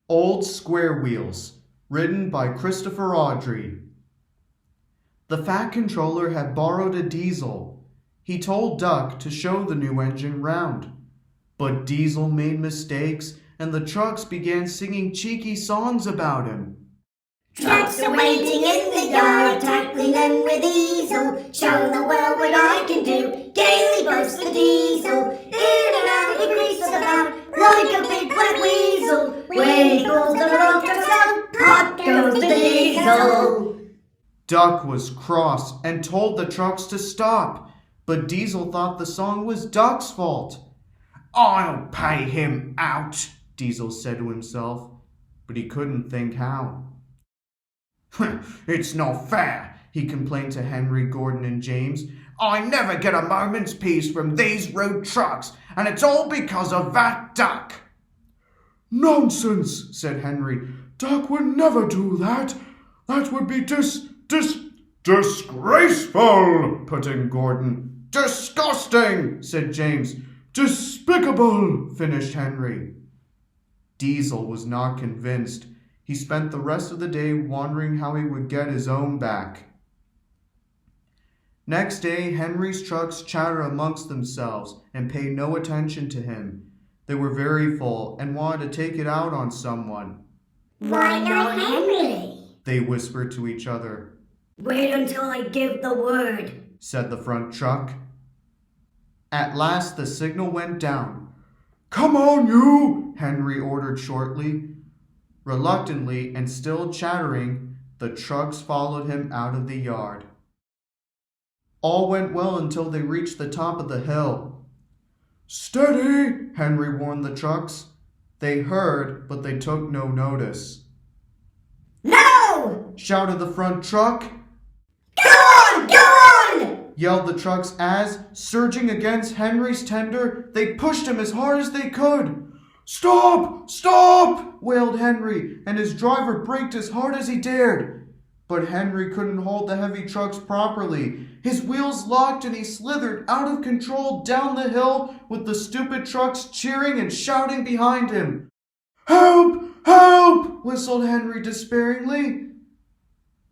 Old Square Wheels, written by Christopher Audrey. The Fat Controller had borrowed a diesel. He told Duck to show the new engine round. But Diesel made mistakes, and the trucks began singing cheeky songs about him. Trucks are waiting in the yard, tackling them with easel. Show the world what I can do, gaily boasts the diesel. In and out he creeps about, like a big wet weasel. When he pulls the road trucks down, pop goes the diesel. Duck was cross and told the trucks to stop, but Diesel thought the song was Duck's fault. "I'll pay him out," Diesel said to himself, but he couldn't think how. "It's not fair," he complained to Henry, Gordon, and James. "I never get a moment's peace from these road trucks, and it's all because of that Duck." "Nonsense," said Henry. "Duck would never do that. That would be disgraceful," put in Gordon. "Disgusting," said James. "Despicable," finished Henry. Diesel was not convinced. He spent the rest of the day wondering how he would get his own back. Next day, Henry's trucks chattered amongst themselves and paid no attention to him. They were very full and wanted to take it out on someone. "Why not Henry?" they whispered to each other. "Wait until I give the word," said the front truck. At last the signal went down. "Come on, you!" Henry ordered shortly. Reluctantly and still chattering, the trucks followed him out of the yard. All went well until they reached the top of the hill. "Steady!" Henry warned the trucks. They heard, but they took no notice. "No!" shouted the front truck. "Go on! Go on!" yelled the trucks as, surging against Henry's tender, they pushed him as hard as they could. "Stop! Stop!" wailed Henry, and his driver braked as hard as he dared. But Henry couldn't hold the heavy trucks properly. His wheels locked and he slithered out of control down the hill with the stupid trucks cheering and shouting behind him. "Help! Help!" whistled Henry despairingly.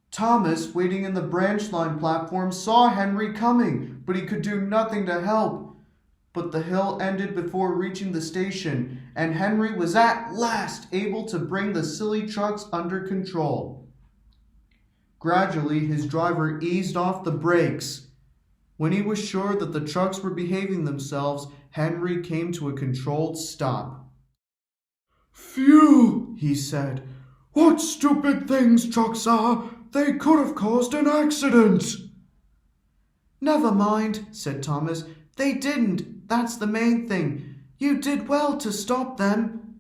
Thomas, waiting in the branch line platform, saw Henry coming, but he could do nothing to help. But the hill ended before reaching the station, and Henry was at last able to bring the silly trucks under control. Gradually, his driver eased off the brakes. When he was sure that the trucks were behaving themselves, Henry came to a controlled stop. "Phew," he said. "What stupid things trucks are! They could have caused an accident." "Never mind," said Thomas. "They didn't. That's the main thing. You did well to stop them."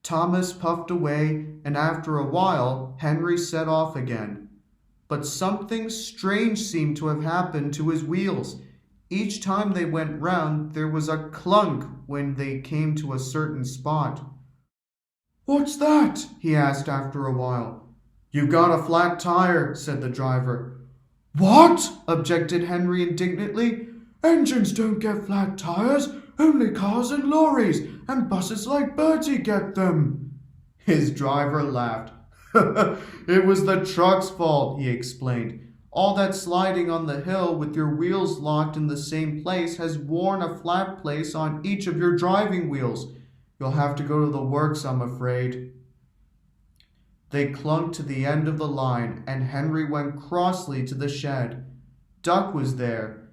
Thomas puffed away, and after a while, Henry set off again. But something strange seemed to have happened to his wheels. Each time they went round, there was a clunk when they came to a certain spot. "What's that?" he asked after a while. "You've got a flat tire," said the driver. "What?" objected Henry indignantly. "Engines don't get flat tires. Only cars and lorries and buses like Bertie get them." His driver laughed. "It was the truck's fault," he explained. "All that sliding on the hill with your wheels locked in the same place has worn a flat place on each of your driving wheels. You'll have to go to the works, I'm afraid." They clung to the end of the line, and Henry went crossly to the shed. Duck was there,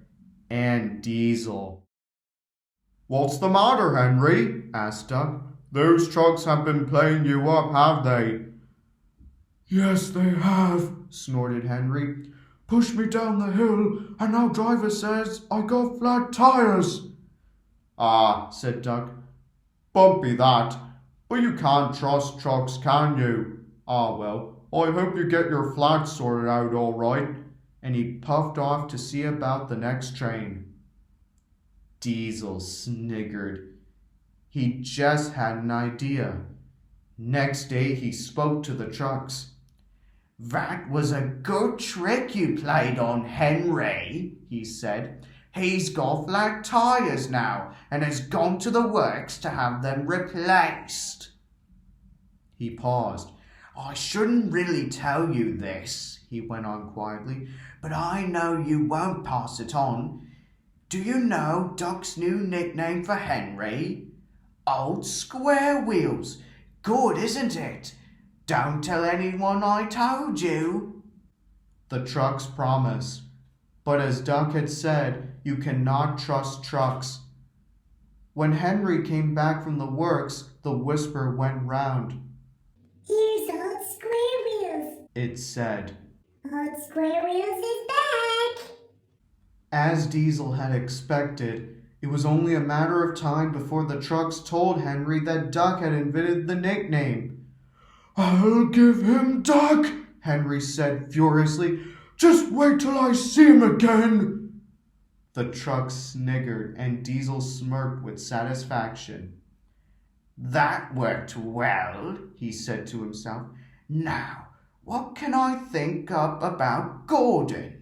and Diesel. "What's the matter, Henry?" asked Duck. "Those trucks have been playing you up, have they?" "Yes, they have," snorted Henry. "Pushed me down the hill, and now driver says I got flat tires." "Ah," said Duck. "Bumpy that. But you can't trust trucks, can you? Ah, well, I hope you get your flats sorted out all right." And he puffed off to see about the next train. Diesel sniggered. He just had an idea. Next day he spoke to the trucks. "That was a good trick you played on Henry," he said. "He's got flat tires now and has gone to the works to have them replaced." He paused. "I shouldn't really tell you this," he went on quietly, "but I know you won't pass it on. Do you know Duck's new nickname for Henry? Old Square Wheels. Good, isn't it? Don't tell anyone I told you." The trucks promised. But as Duck had said, you cannot trust trucks. When Henry came back from the works, the whisper went round. "Here's Old Square Wheels," It said. "Old Square Wheels is back." As Diesel had expected, it was only a matter of time before the trucks told Henry that Duck had invented the nickname. "I'll give him Duck," Henry said furiously. "Just wait till I see him again." The trucks sniggered and Diesel smirked with satisfaction. "That worked well," he said to himself. "Now, what can I think up about Gordon?"